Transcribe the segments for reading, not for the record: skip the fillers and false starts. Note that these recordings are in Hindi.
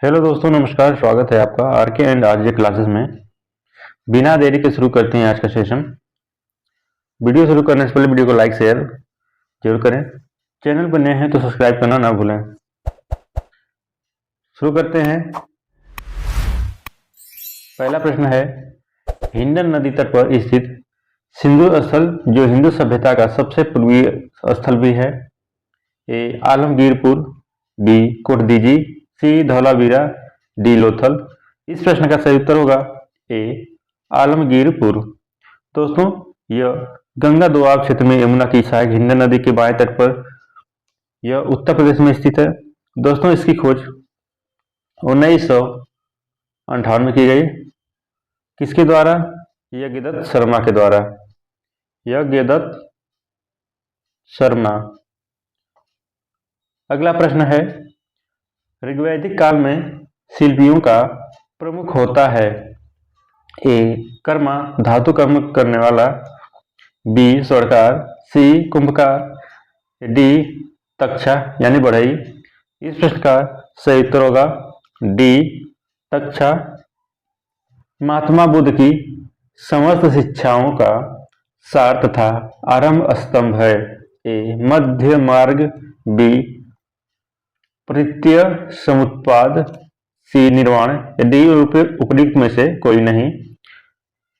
हेलो दोस्तों, नमस्कार। स्वागत है आपका आर के एंड आरजे क्लासेस में। बिना देरी के शुरू करते हैं आज का सेशन। वीडियो शुरू करने से पहले वीडियो को लाइक शेयर जरूर करें। चैनल पर नए हैं तो सब्सक्राइब करना ना भूलें। शुरू करते हैं। पहला प्रश्न है, हिंडन नदी तट पर स्थित सिंधु स्थल जो हिंदू सभ्यता का सबसे पूर्वी स्थल भी है। ए आलमगीरपुर, बी कोटदीजी, सी धौलावीरा, डी लोथल। इस प्रश्न का सही उत्तर होगा ए आलमगीरपुर। दोस्तों, यह गंगा दोआब क्षेत्र में यमुना की सहायक हिंडन नदी के बाएं तट पर यह उत्तर प्रदेश में स्थित है। दोस्तों, इसकी खोज 1958 में की गई। किसके द्वारा? यज्ञदत्त शर्मा के द्वारा। यज्ञदत्त शर्मा। अगला प्रश्न है, ऋग्वैदिक काल में शिल्पियों का प्रमुख होता है। ए कर्मा, धातु कर्म करने वाला, बी स्वर्णकार, सी कुंभकार, डी तक्षा यानी बढ़ई। इस प्रश्न का सही उत्तर होगा डी तक्षा। महात्मा बुद्ध की समस्त शिक्षाओं का सार तथा आरंभ स्तंभ है। ए मध्य मार्ग, बी परित्य समुत्पाद, सी निर्वाण, डी उपयुक्त में से कोई नहीं।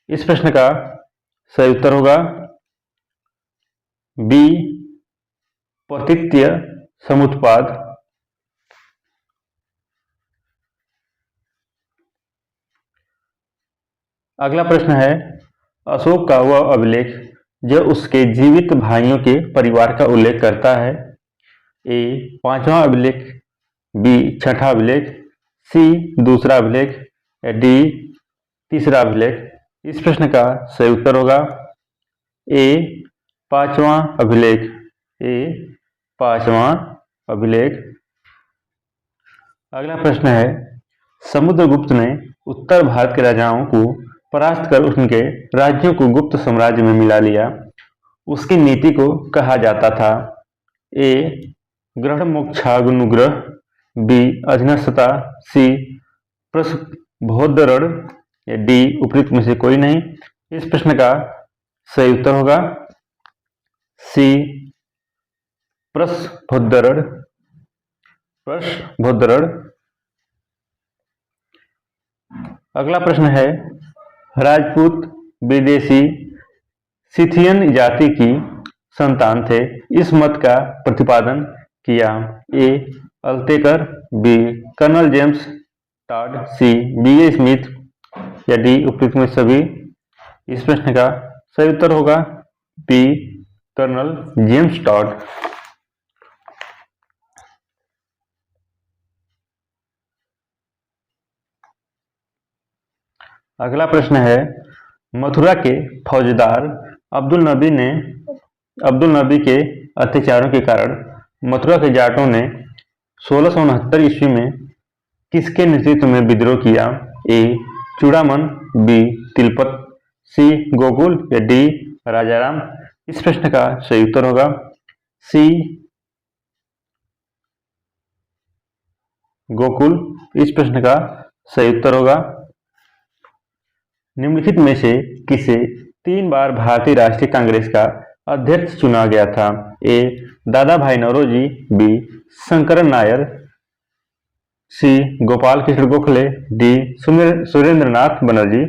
इस प्रश्न का सही उत्तर होगा बी परित्य समुत्पाद। अगला प्रश्न है, अशोक का वह अभिलेख जो उसके जीवित भाइयों के परिवार का उल्लेख करता है। ए पांचवा अभिलेख, बी छठा अभिलेख, सी दूसरा अभिलेख, डी तीसरा अभिलेख। इस प्रश्न का सही उत्तर होगा ए पांचवा अभिलेख। ए पांचवा अभिलेख। अगला प्रश्न है, समुद्रगुप्त ने उत्तर भारत के राजाओं को परास्त कर उनके राज्यों को गुप्त साम्राज्य में मिला लिया। उसकी नीति को कहा जाता था। ए ग्रहण मोक्षानुग्रह, बी अधीनस्थता, सी प्रस्फोद्धरण, डी उपयुक्त में से कोई नहीं। इस प्रश्न का सही उत्तर होगा सी प्रस्फोद्धरण। प्रस्फोद्धरण। अगला प्रश्न है, राजपूत विदेशी सिथियन जाति की संतान थे। इस मत का प्रतिपादन किया। A Altekar, B colonel James Tod, C B Smith, या डी उपयुक्त में सभी। इस प्रश्न का सही उत्तर होगा बी कर्नल जेम्स टॉड। अगला प्रश्न है, मथुरा के फौजदार अब्दुल नबी के अत्याचारों के कारण मथुरा के जाटों ने 1669 ईस्वी में किसके नेतृत्व में विद्रोह किया। ए चूड़ामन, बी तिलपत, सी गोकुल, या डी राजाराम। इस प्रश्न का सही उत्तर होगा सी गोकुल। इस प्रश्न का सही उत्तर होगा। निम्नलिखित में से किसे 3 बार भारतीय राष्ट्रीय कांग्रेस का अध्यक्ष चुना गया था। ए दादा भाई नौरोजी, बी शंकरन नायर, सी गोपाल कृष्ण गोखले, डी सुरेंद्रनाथ बनर्जी।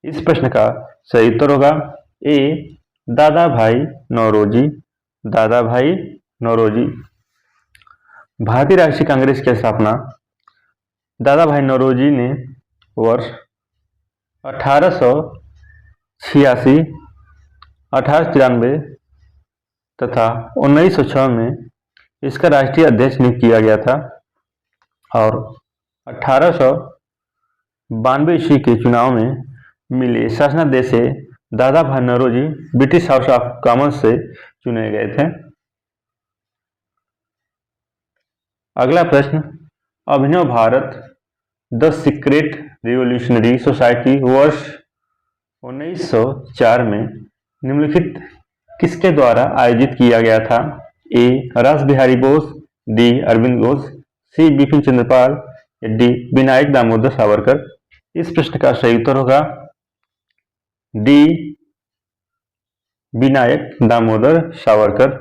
इस प्रश्न का सही उत्तर होगा ए दादा भाई नौरोजी। दादा भाई नौरोजी। भारतीय राष्ट्रीय कांग्रेस की स्थापना दादा भाई नौरोजी ने वर्ष 1886, 1893 तथा 1906 में इसका राष्ट्रीय अध्यक्ष नियुक्त किया गया था और 1892 ईस्वी के चुनाव में मिले शासनादेश से Dadabhai Naoroji British house of commons से चुने गए थे। अगला प्रश्न, Abhinav Bharat the secret revolutionary society वर्ष 1904 में निम्नलिखित किसके द्वारा आयोजित किया गया था। ए रास बिहारी बोस, डी अरविंद घोष, सी बिपिन चंद्र पाल, या डी विनायक दामोदर सावरकर। इस प्रश्न का सही उत्तर होगा डी विनायक दामोदर सावरकर।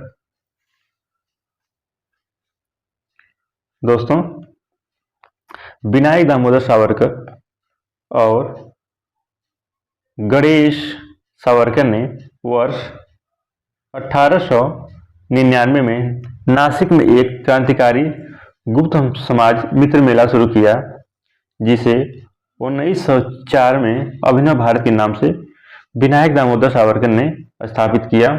दोस्तों, विनायक दामोदर सावरकर और गणेश सावरकर ने वर्ष 1899 में नासिक में एक क्रांतिकारी गुप्त समाज मित्र मेला शुरू किया, जिसे 1904 में अभिनव भारत के नाम से विनायक दामोदर सावरकर ने स्थापित किया।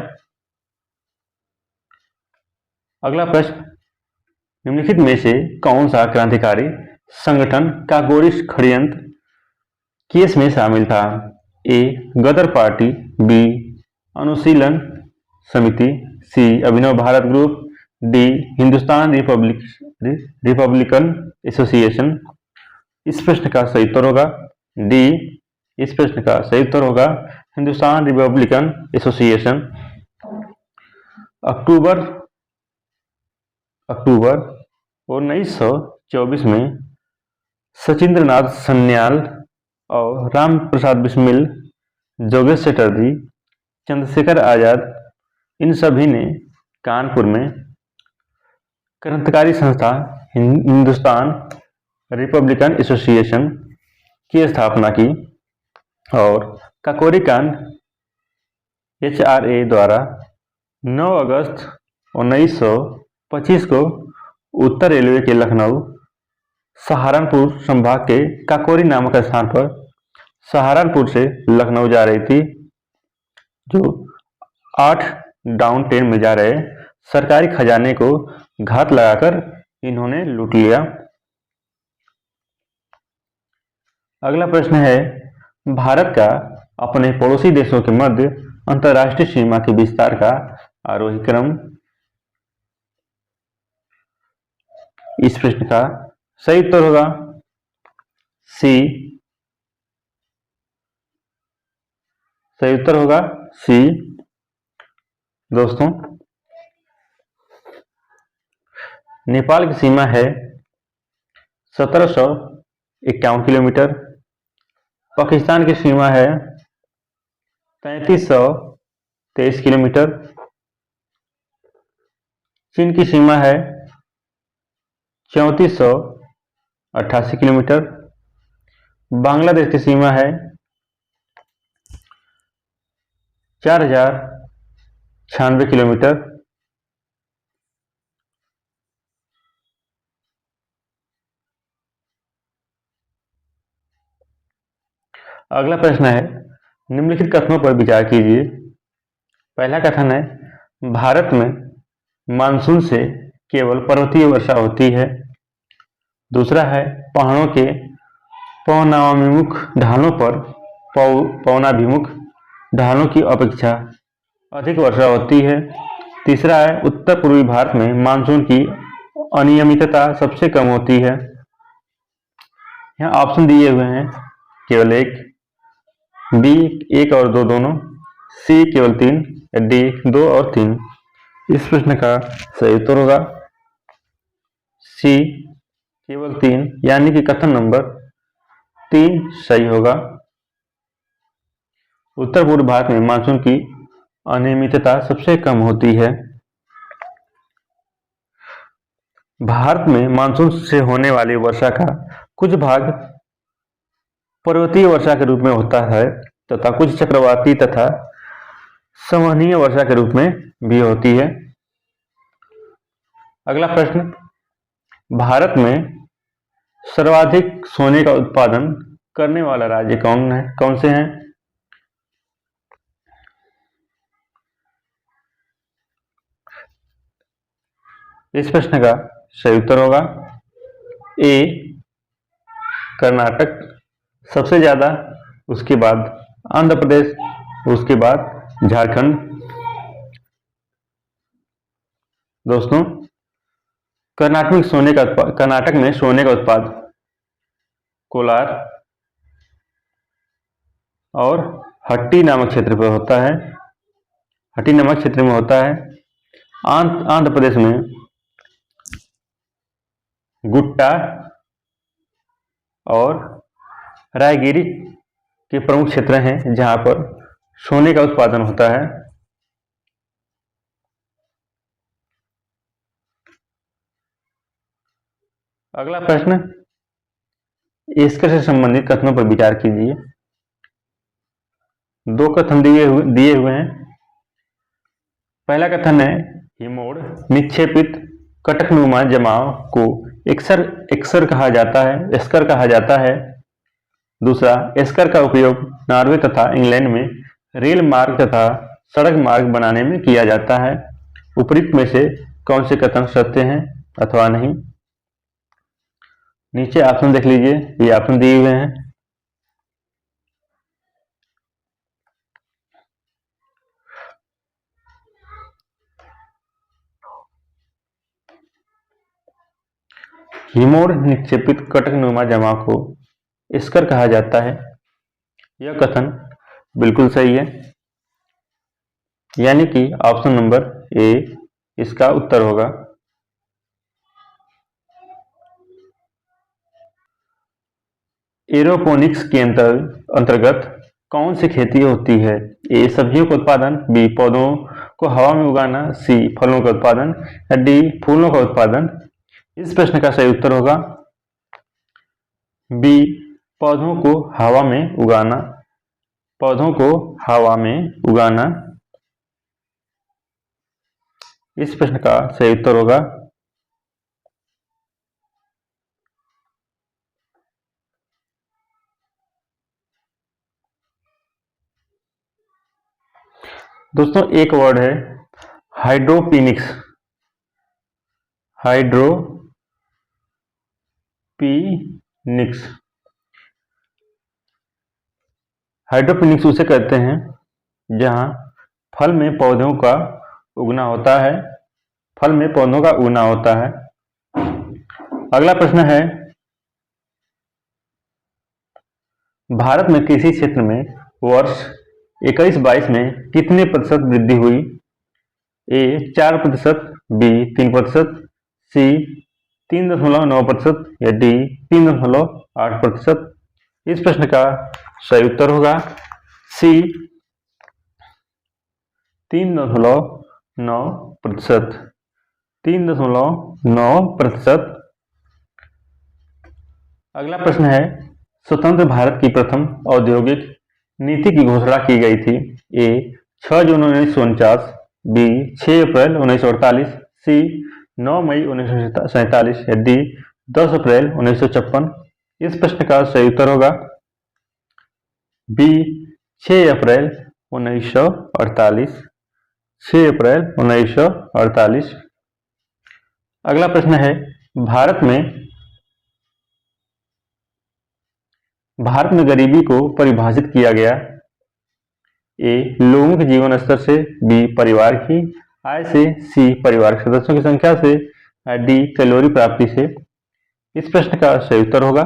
अगला प्रश्न, निम्नलिखित में से कौन सा क्रांतिकारी संगठन काकोरी षड्यंत्र केस में शामिल था? ए गदर party, B Anushilan Samiti, C Abhinav Bharat group, D Hindustan republican association. इस प्रश्न का सही उत्तर होगा डी। इस प्रश्न का सही उत्तर होगा हिंदुस्तान रिपब्लिकन एसोसिएशन। अक्टूबर 1924 में सचिंद्रनाथ सन्याल और राम प्रसाद बिस्मिल, जोगेश चटर्जी, चंद्रशेखर आजाद, इन सभी ने कानपुर में क्रांतिकारी संस्था हिंदुस्तान रिपब्लिकन एसोसिएशन की स्थापना की और काकोरी कांड HRA द्वारा 9 अगस्त 1925 को उत्तर रेलवे के लखनऊ सहारनपुर संभाग के काकोरी नामक स्थान पर सहारनपुर से लखनऊ जा रही थी, जो 8 डाउन ट्रेन में जा रहे सरकारी खजाने को घात लगाकर इन्होंने लूट लिया। अगला प्रश्न है, भारत का अपने पड़ोसी देशों के मध्य अंतर्राष्ट्रीय सीमा के विस्तार का आरोही क्रम। इस प्रश्न का सही उत्तर होगा सी। सही उत्तर होगा सी। दोस्तों, नेपाल की सीमा है 1751 किलोमीटर, पाकिस्तान की सीमा है 3323 किलोमीटर, चीन की सीमा है 3488 किलोमीटर, बांग्लादेश की सीमा है 4096 किलोमीटर। अगला प्रश्न है, निम्नलिखित कथनों पर विचार कीजिए। पहला कथन है, भारत में मानसून से केवल पर्वतीय वर्षा होती है। दूसरा है, पहाड़ों के पवनाभिमुख ढालों पर पवनाभिमुख ढालों की अपेक्षा अधिक वर्षा होती है। तीसरा है, उत्तर पूर्वी भारत में मानसून की अनियमितता सबसे कम होती है। यहाँ ऑप्शन दिए हुए हैं केवल एक, बी 1 और 2 दोनों, सी केवल 3, डी 2 और 3। इस प्रश्न का सही उत्तर होगा सी केवल 3, यानी कि कथन नंबर 3 सही होगा। उत्तर पूर्व भारत में मानसून की अनियमितता सबसे कम होती है। भारत में मानसून से होने वाली वर्षा का कुछ भाग पर्वतीय वर्षा के रूप में होता है तथा कुछ चक्रवाती तथा संवहनीय वर्षा के रूप में भी होती है। अगला प्रश्न, भारत में सर्वाधिक सोने का उत्पादन करने वाला राज्य कौन से हैं? इस प्रश्न का सही उत्तर होगा ए कर्नाटक, सबसे ज्यादा, उसके बाद आंध्र प्रदेश, उसके बाद झारखंड। दोस्तों, कर्नाटक में सोने का उत्पाद कोलार और हट्टी नामक क्षेत्र पर होता है। हट्टी नामक क्षेत्र में होता है। आंध्र प्रदेश में गुट्टा और रायगिरी के प्रमुख क्षेत्र हैं जहां पर सोने का उत्पादन होता है। अगला प्रश्न, एस्कर से संबंधित कथनों पर विचार कीजिए। दो कथन दिए हुए हैं। पहला कथन है, हिमोड़ निक्षेपित कटकनुमा जमाव को एक्सर कहा जाता है, एस्कर कहा जाता है। दूसरा, एस्कर का उपयोग नॉर्वे तथा इंग्लैंड में रेल मार्ग तथा सड़क मार्ग बनाने में किया जाता है। उपरोक्त में से कौन से कथन सत्य हैं अथवा नहीं? नीचे ऑप्शन देख लीजिए, ये ऑप्शन दिए हुए हैं। हिमोड़ निक्षेपित कटकनुमा जमाव को एस्कर कहा जाता है, यह कथन बिल्कुल सही है, यानी कि ऑप्शन नंबर ए इसका उत्तर होगा। एरोपोनिक्स के अंतर्गत कौन सी खेती होती है? ए सब्जियों का उत्पादन, बी पौधों को हवा में उगाना, सी फलों का उत्पादन या डी फूलों का उत्पादन। इस प्रश्न का सही उत्तर होगा बी पौधों को हवा में उगाना। पौधों को हवा में उगाना इस प्रश्न का सही उत्तर होगा। दोस्तों एक वर्ड है हाइड्रोपोनिक्स। हाइड्रोपोनिक्स उसे कहते हैं जहां फल में पौधों का उगना होता है। अगला प्रश्न है, भारत में कृषि क्षेत्र में वर्ष 21-22 में कितने प्रतिशत वृद्धि हुई? ए 4%, बी 3%, सी 3.9% या डी 3.8%। इस प्रश्न का सही उत्तर होगा सी 3.9%। 3.9%। अगला प्रश्न है, स्वतंत्र भारत की प्रथम औद्योगिक नीति की घोषणा की गई थी। ए 6 जून 1949, बी 6 अप्रैल 1948, सी 9 मई 1947 या डी 10 अप्रैल 1956। इस प्रश्न का सही उत्तर होगा बी 6 अप्रैल 1948। 6 अप्रैल 1948। अगला प्रश्न है, भारत में गरीबी को परिभाषित किया गया। ए लोगों के जीवन स्तर से, बी परिवार की आय से, सी परिवार के सदस्यों की संख्या से, डी कैलोरी प्राप्ति से। इस प्रश्न का सही उत्तर होगा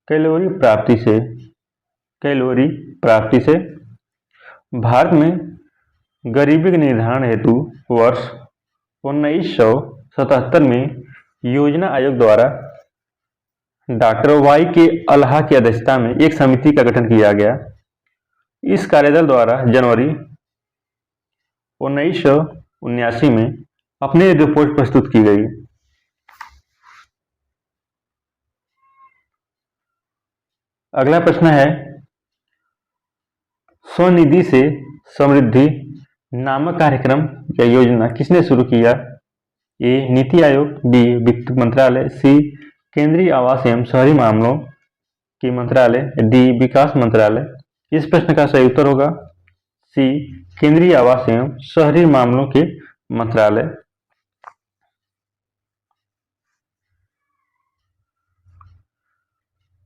कैलोरी प्राप्ति से। भारत में गरीबी के निर्धारण हेतु वर्ष 1977 में योजना आयोग द्वारा डॉक्टर वाई के अल्हा की अध्यक्षता में एक समिति का गठन किया गया। इस कार्यदल द्वारा जनवरी 1979 में अपनी रिपोर्ट प्रस्तुत की गई। अगला प्रश्न है, स्वनिधि से समृद्धि नामक कार्यक्रम या योजना किसने शुरू किया? ए नीति आयोग, बी वित्त मंत्रालय, सी केंद्रीय आवास एवं शहरी मामलों के मंत्रालय, डी विकास मंत्रालय। इस प्रश्न का सही उत्तर होगा सी केंद्रीय आवास एवं शहरी मामलों के मंत्रालय।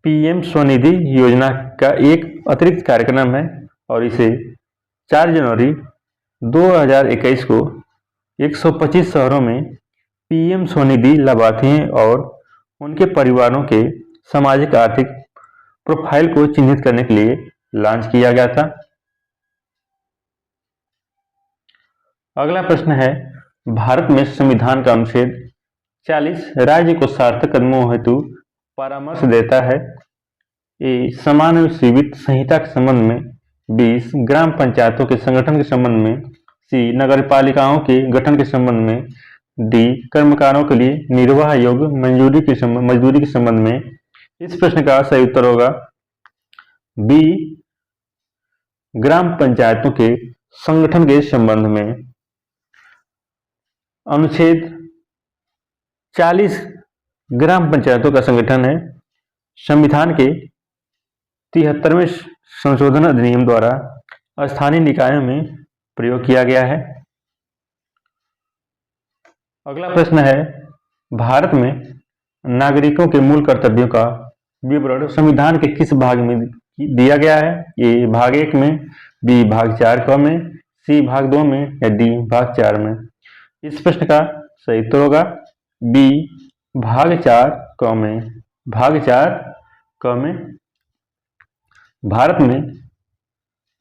पीएम स्वनिधि योजना का एक अतिरिक्त कार्यक्रम है और इसे 4 जनवरी 2021 को 125 शहरों में पीएम स्वनिधि लाभार्थियों और उनके परिवारों के सामाजिक आर्थिक प्रोफाइल को चिन्हित करने के लिए लॉन्च किया गया था। अगला प्रश्न है, भारत में संविधान का अनुच्छेद 40 राज्य को सार्थक कदमों हेतु परामर्श देता है। ए सामान्य वित्त संहिता के संबंध में। 20 ग्राम पंचायतों के संगठन के संबंध में। सी नगरपालिकाओं के गठन के संबंध में। डी कर्मकारों के लिए निर्वाह योग्य मजदूरी के संबंध में। इस प्रश्न का सही उत्तर होगा बी ग्राम पंचायतों के संगठन के संबंध में। अनुच्छेद 40 ग्राम पंचायतों का संगठन है। संविधान के 73वें संशोधन अधिनियम द्वारा स्थानीय निकायों में प्रयोग किया गया है। अगला प्रश्न है, भारत में नागरिकों के मूल कर्तव्यों का विवरण संविधान के किस भाग में दिया गया है? ए भाग 1 में, बी भाग 4 क में, सी भाग 2 में या डी भाग 4 में। इस प्रश्न का सही उत्तर होगा बी भाग 4 क में। भाग 4 क में भारत में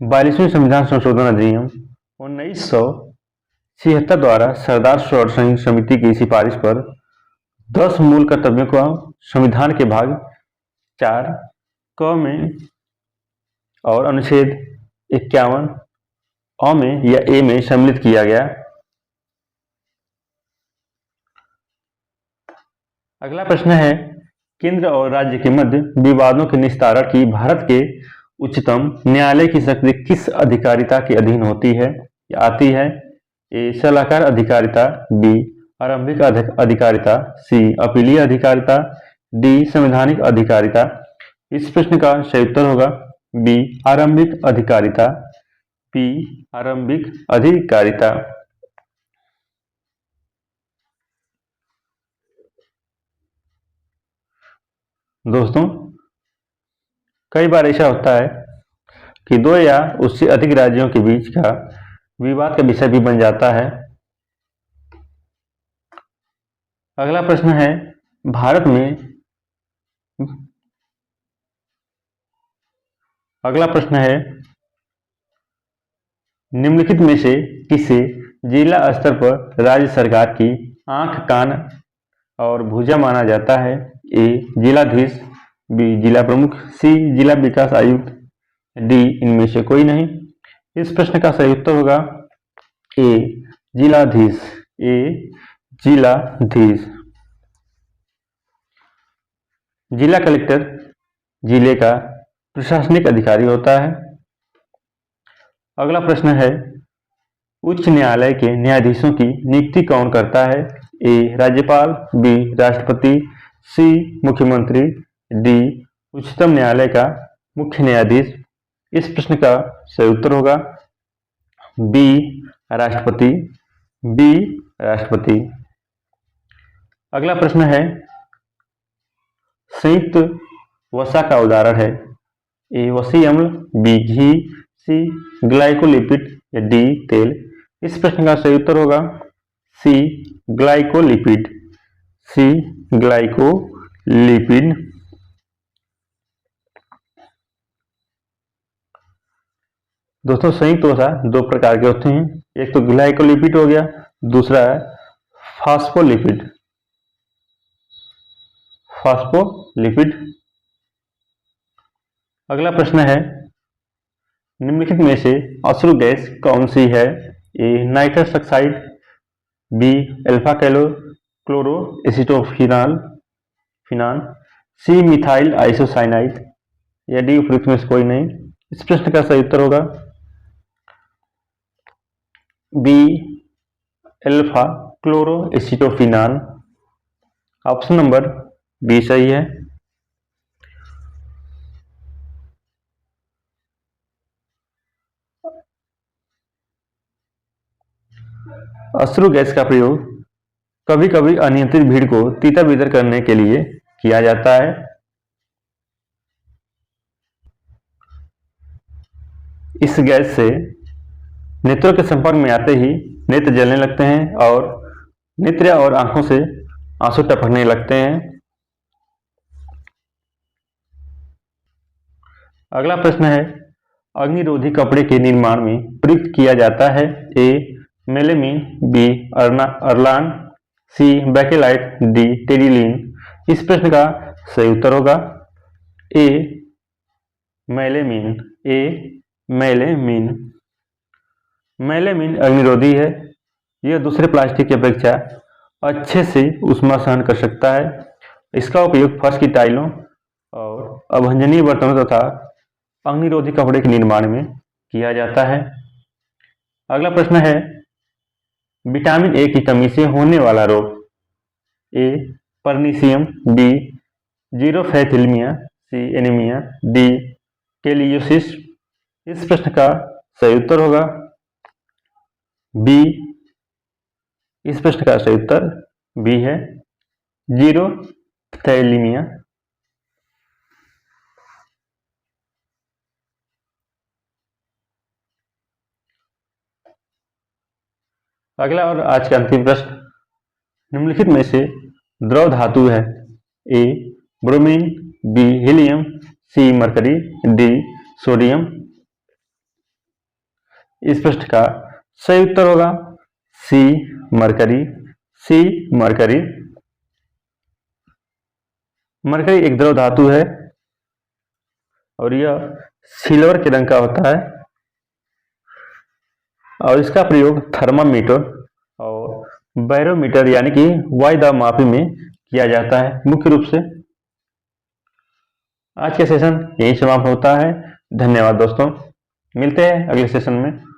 42वें संविधान संशोधन अधिनियम 1976 द्वारा सरदार सरोवर समिति की सिफारिश पर 10 मूल कर्तव्यों को संविधान के भाग 4 क में और अनुच्छेद 51 अ में या ए में सम्मिलित किया गया। अगला प्रश्न है, केंद्र और राज्य के मध्य विवादों के निस्तारण की भारत के उच्चतम न्यायालय की शक्ति किस अधिकारिता के अधीन होती है या आती है? ए सलाहकार अधिकारिता, बी आरंभिक अधिकारिता, सी अपीलीय अधिकारिता, डी संवैधानिक अधिकारिता। इस प्रश्न का सही उत्तर होगा बी आरंभिक अधिकारिता। बी आरंभिक अधिकारिता। दोस्तों, कई बार ऐसा होता है कि 2 या उससे अधिक राज्यों के बीच का विवाद का विषय भी बन जाता है। अगला प्रश्न है, भारत में निम्नलिखित में से किसे जिला स्तर पर राज्य सरकार की आंख, कान और भुजा माना जाता है? ए जिलाधीश, बी जिला प्रमुख, सी जिला विकास आयुक्त, डी इनमें से कोई नहीं। इस प्रश्न का सही उत्तर होगा ए जिलाधीश। ए जिलाधीश। जिला कलेक्टर जिले का प्रशासनिक अधिकारी होता है। अगला प्रश्न है, उच्च न्यायालय के न्यायाधीशों की नियुक्ति कौन करता है? ए राज्यपाल, बी राष्ट्रपति, सी मुख्यमंत्री, डी उच्चतम न्यायालय का मुख्य न्यायाधीश। इस प्रश्न का सही उत्तर होगा बी राष्ट्रपति। बी राष्ट्रपति। अगला प्रश्न है, संयुक्त वसा का उदाहरण है? ए वसी अम्ल, बी घी, सी ग्लाइकोलिपिड या डी तेल। इस प्रश्न का सही उत्तर होगा सी ग्लाइकोलिपिड। सी ग्लाइकोलिपिड। दोस्तों, संयुक्त वसा 2 प्रकार के होते हैं। एक तो ग्लाइकोलिपिड हो गया, दूसरा है फास्फोलिपिड। फास्फोलिपिड। अगला प्रश्न है, निम्नलिखित में से अश्रु गैस कौन सी है? A nitrous oxide, B alpha chloroacetophenone, C methyl isocyanide या डी उपयुक्त में से कोई नहीं। इस प्रश्न का सही उत्तर होगा B alpha chloroacetophenone. Option number B सही है। अश्रु गैस का प्रयोग कभी कभी अनियंत्रित भीड़ को तितर बितर करने के लिए किया जाता है। इस गैस से नेत्रों के संपर्क में आते ही नेत्र जलने लगते हैं और नेत्र और आंखों से आंसू टपकने लगते हैं। अगला प्रश्न है, अग्निरोधी कपड़े के निर्माण में प्रयुक्त किया जाता है? ए मेलेमीन, बी अरलान, सी बैकेलाइट, डी टेरिलीन। इस प्रश्न का सही उत्तर होगा ए मैलेमीन। ए मैलेमीन। मैलेमीन अग्निरोधी है। यह दूसरे प्लास्टिक की अपेक्षा अच्छे से ऊष्मा सहन कर सकता है। इसका उपयोग फर्श की टाइलों और अभंजनीय बर्तनों तथा अग्निरोधी कपड़े के निर्माण में किया जाता है। अगला प्रश्न है विटामिन ए की कमी से होने वाला रोग। ए परनीसियम, बी जीरोफैथिलमिया, सी एनीमिया, डी केलियोसिस। इस प्रश्न का सही उत्तर होगा बी। इस प्रश्न का सही उत्तर बी है, जीरोफैथिलमिया। अगला और आज का अंतिम प्रश्न, निम्नलिखित में से द्रव धातु है। ए bromine, B helium, C Mercury, D sodium. इस प्रश्न का सही उत्तर होगा C Mercury. C Mercury. Mercury एक द्रव धातु है और यह सिल्वर के रंग का होता है और इसका प्रयोग थर्मामीटर और बैरोमीटर यानी कि वायु दाब मापी में किया जाता है मुख्य रूप से। आज का सेशन यही समाप्त होता है। धन्यवाद दोस्तों, मिलते हैं अगले सेशन में।